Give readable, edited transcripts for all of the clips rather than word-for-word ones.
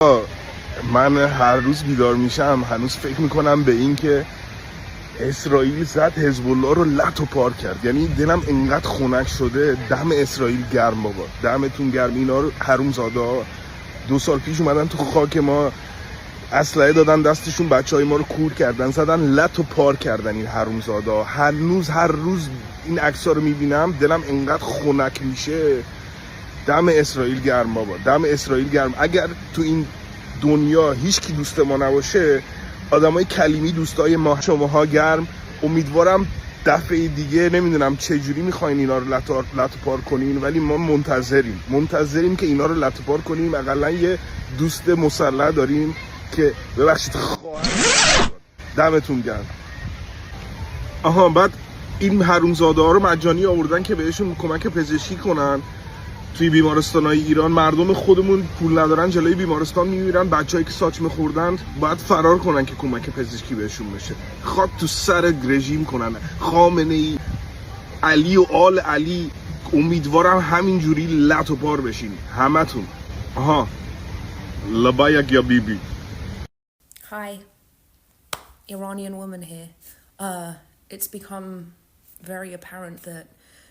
من هر روز بیدار میشم هنوز فکر میکنم به این که اسرائیل زد حزب الله رو لط و پار کرد. یعنی دلم انقدر خنک شده. دم اسرائیل گرم بابا، دمتون گرم. اینا رو حرومزاده ها 2 سال پیش اومدن تو خاک ما، اسلحه دادن دستشون، بچهای ما رو کور کردن، زدن لط و پار کردن. این حرومزاده ها هنوز هر روز این عکس‌ها رو میبینم دلم انقدر خنک میشه. دم اسرائیل گرم بابا، دم اسرائیل گرم. اگر تو این دنیا هیچ کی دوست ما نباشه، آدمای کلیمی دوستای ما، شماها گرم. امیدوارم دفعه دیگه نمیدونم چه جوری میخواین اینا رو لط پار کنین، ولی ما منتظریم که اینا رو لط پار کنیم. حداقل یه دوست مسلح داریم که ببخشید دمتون گرم. آها، بعد این حرومزاده ها رو مجانی آوردن که بهشون کمک پزشکی کنن توی بیمارستان‌های ایران. مردم خودمون پول ندارن، جلوی بیمارستان میمیرن. بچه‌ای که ساچمه خوردن باید فرار کنن که کمک پزشکی بهشون بشه. خاک تو سر رژیم کنن. خامنه‌ای، علی و آل علی، امیدوارم همینجوری لط و پار بشین همتون. آها، لبایک یا بیبی. Hi, Iranian woman here. It's become very apparent that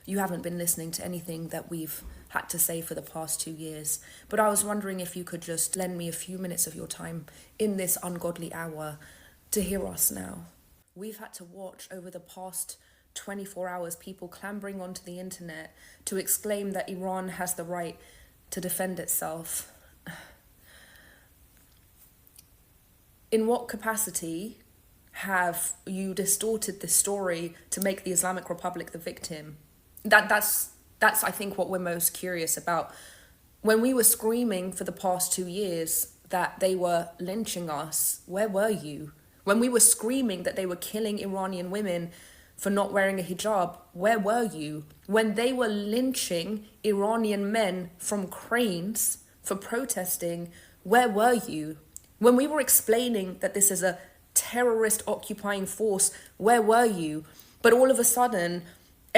you haven't been listening to anything that we've had to say for the past 2 years. But I was wondering if you could just lend me a few minutes of your time in this ungodly hour to hear us now. We've had to watch over the past 24 hours people clambering onto the internet to exclaim that Iran has the right to defend itself. In what capacity have you distorted the story to make the Islamic Republic the victim? That's I think what we're most curious about. When we were screaming for the past 2 years that they were lynching us, where were you? When we were screaming that they were killing Iranian women for not wearing a hijab, where were you? When they were lynching Iranian men from cranes for protesting, where were you? When we were explaining that this is a terrorist occupying force, where were you? But all of a sudden,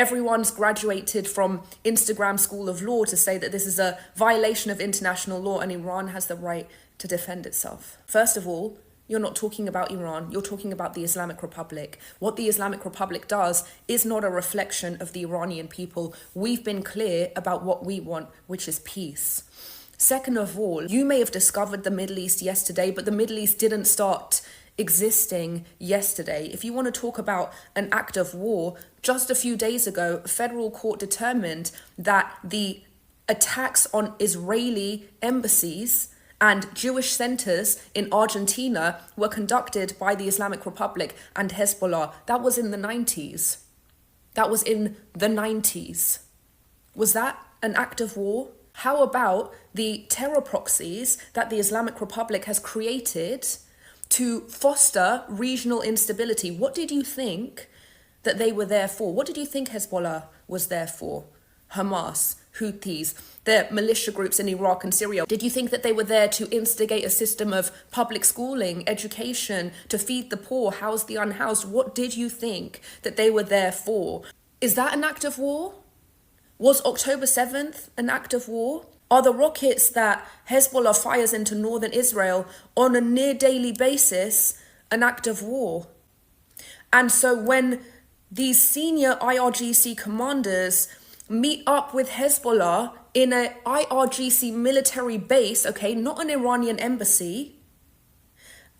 everyone's graduated from Instagram School of Law to say that this is a violation of international law and Iran has the right to defend itself. First of all, you're not talking about Iran, you're talking about the Islamic Republic. What the Islamic Republic does is not a reflection of the Iranian people. We've been clear about what we want, which is peace. Second of all, you may have discovered the Middle East yesterday, but the Middle East didn't start existing yesterday. If you want to talk about an act of war, just a few days ago, a federal court determined that the attacks on Israeli embassies and Jewish centers in Argentina were conducted by the Islamic Republic and Hezbollah. That was in the 90s. That was in the 90s. Was that an act of war? How about the terror proxies that the Islamic Republic has created to foster regional instability? What did you think that they were there for? What did you think Hezbollah was there for? Hamas, Houthis, the militia groups in Iraq and Syria. Did you think that they were there to instigate a system of public schooling, education, to feed the poor, house the unhoused? What did you think that they were there for? Is that an act of war? Was October 7th an act of war? Are the rockets that Hezbollah fires into northern Israel on a near daily basis an act of war? And so when these senior IRGC commanders meet up with Hezbollah in a IRGC military base, okay, not an Iranian embassy,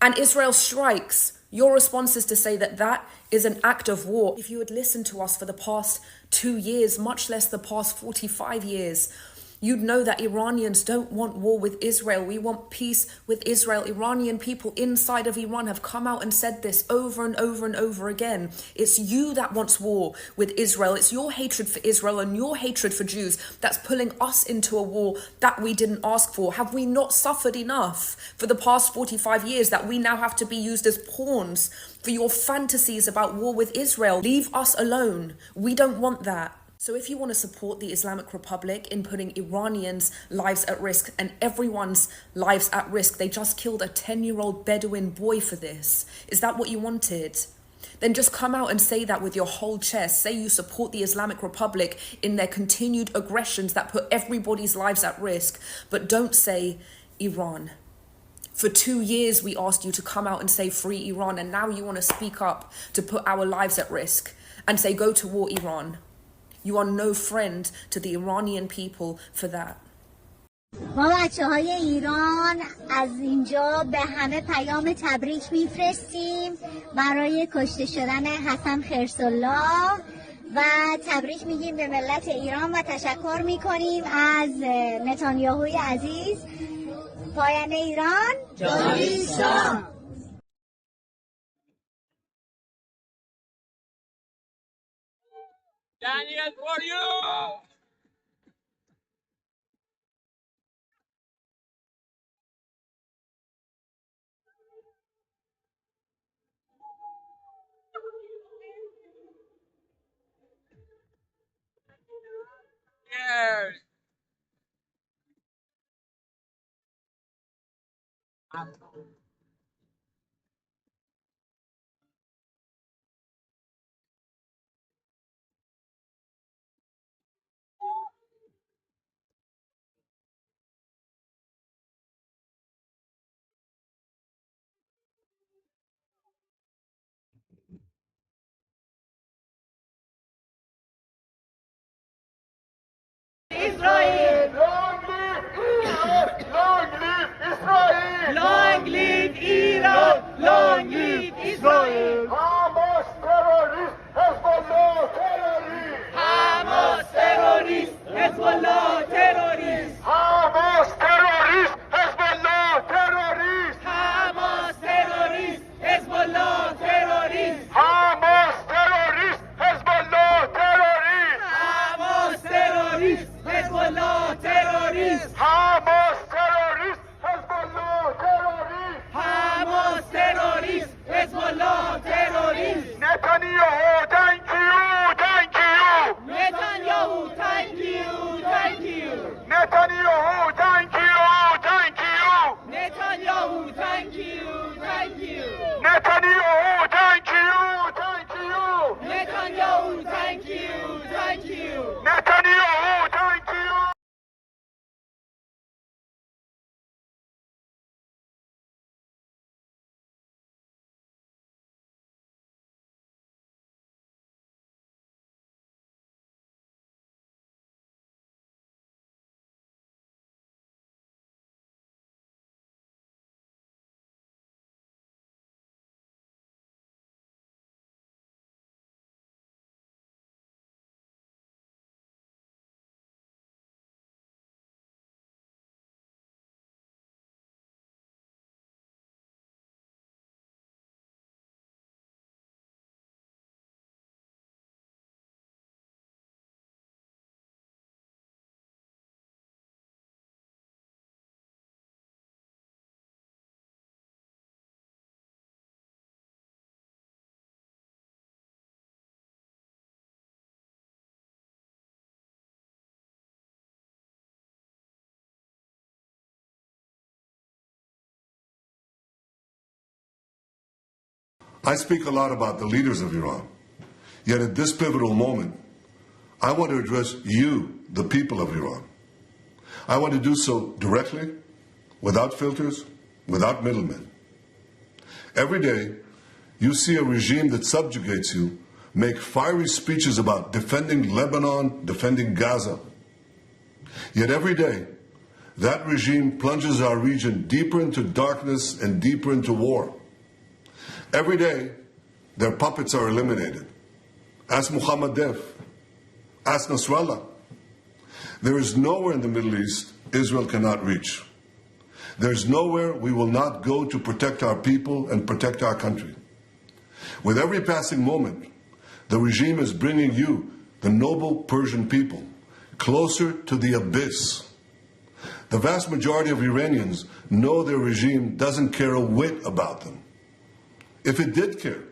and Israel strikes, your response is to say that that is an act of war. If you had listened to us for the past 2 years, much less the past 45 years, you'd know that Iranians don't want war with Israel. We want peace with Israel. Iranian people inside of Iran have come out and said this over and over and over again. It's you that wants war with Israel. It's your hatred for Israel and your hatred for Jews that's pulling us into a war that we didn't ask for. Have we not suffered enough for the past 45 years that we now have to be used as pawns for your fantasies about war with Israel? Leave us alone. We don't want that. So if you want to support the Islamic Republic in putting Iranians' lives at risk and everyone's lives at risk, they just killed a 10-year-old Bedouin boy for this. Is that what you wanted? Then just come out and say that with your whole chest. Say you support the Islamic Republic in their continued aggressions that put everybody's lives at risk. But don't say Iran. For 2 years, we asked you to come out and say free Iran, and now you want to speak up to put our lives at risk and say go to war, Iran. You are no friend to the Iranian people for that. ما بچه‌های ایران از اینجا به همه پیام تبریک میفرستیم برای کشته شدن حسن خرس‌الله و تبریک میگیم به ملت ایران و تشکر میکنیم از نتانیاهوی عزیز. پاینده ایران جاوید شاه. Daniel, for you! Cheers! Israel! Long live Iran! Long live Israel! Hamas terrorist, Hezbollah terrorist. Hamas terrorist! Hezbollah terrorist! Hamas terrorist, Hezbollah terrorist. Hamas terrorist! Hezbollah terrorist! Hamas terrorist, Hezbollah terrorist. Hamas terrorist! Hezbollah terrorist! Hamas terrorist, Hezbollah terrorist. Hamas terrorist! Hezbollah terrorist! Netanyahu, thank you, thank you. Netanyahu, thank you, thank you! Netanyahu, thank you, thank you. Netanyahu, thank you, thank you! Netanyahu, thank you, thank you. Netanyahu, thank you, thank you! Netanyahu, thank you. I speak a lot about the leaders of Iran. Yet at this pivotal moment, I want to address you, the people of Iran. I want to do so directly, without filters, without middlemen. Every day, you see a regime that subjugates you make fiery speeches about defending Lebanon, defending Gaza. Yet every day, that regime plunges our region deeper into darkness and deeper into war. Every day, their puppets are eliminated. Ask Muhammad Def. Ask Nasrallah. There is nowhere in the Middle East Israel cannot reach. There is nowhere we will not go to protect our people and protect our country. With every passing moment, the regime is bringing you, the noble Persian people, closer to the abyss. The vast majority of Iranians know their regime doesn't care a whit about them. If it did care,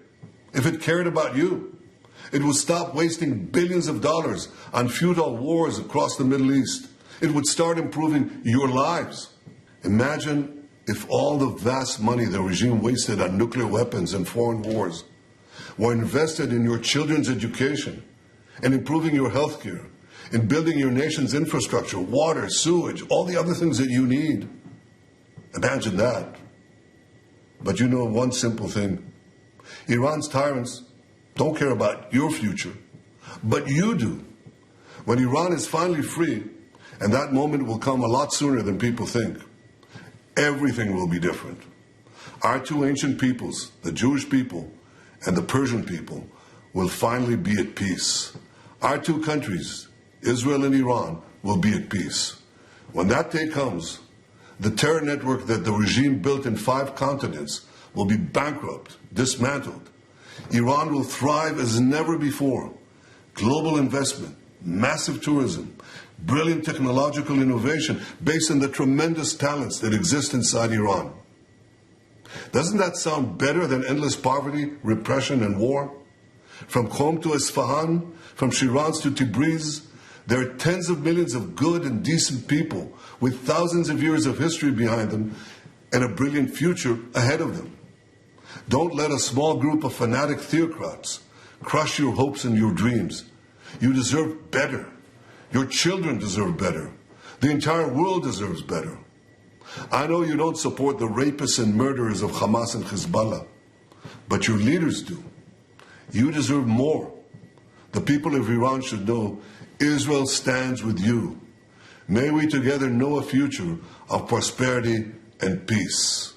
if it cared about you, it would stop wasting billions of dollars on futile wars across the Middle East. It would start improving your lives. Imagine if all the vast money the regime wasted on nuclear weapons and foreign wars were invested in your children's education and improving your health care, in building your nation's infrastructure, water, sewage, all the other things that you need. Imagine that. But you know one simple thing. Iran's tyrants don't care about your future, but you do. When Iran is finally free, and that moment will come a lot sooner than people think, everything will be different. Our two ancient peoples, the Jewish people and the Persian people, will finally be at peace. Our two countries, Israel and Iran, will be at peace. When that day comes, the terror network that the regime built in 5 continents will be bankrupt, dismantled. Iran will thrive as never before. Global investment, massive tourism, brilliant technological innovation based on the tremendous talents that exist inside Iran. Doesn't that sound better than endless poverty, repression, and war? From Qom to Isfahan, from Shiraz to Tabriz, there are tens of millions of good and decent people with thousands of years of history behind them and a brilliant future ahead of them. Don't let a small group of fanatic theocrats crush your hopes and your dreams. You deserve better. Your children deserve better. The entire world deserves better. I know you don't support the rapists and murderers of Hamas and Hezbollah, but your leaders do. You deserve more. The people of Iran should know Israel stands with you. May we together know a future of prosperity and peace.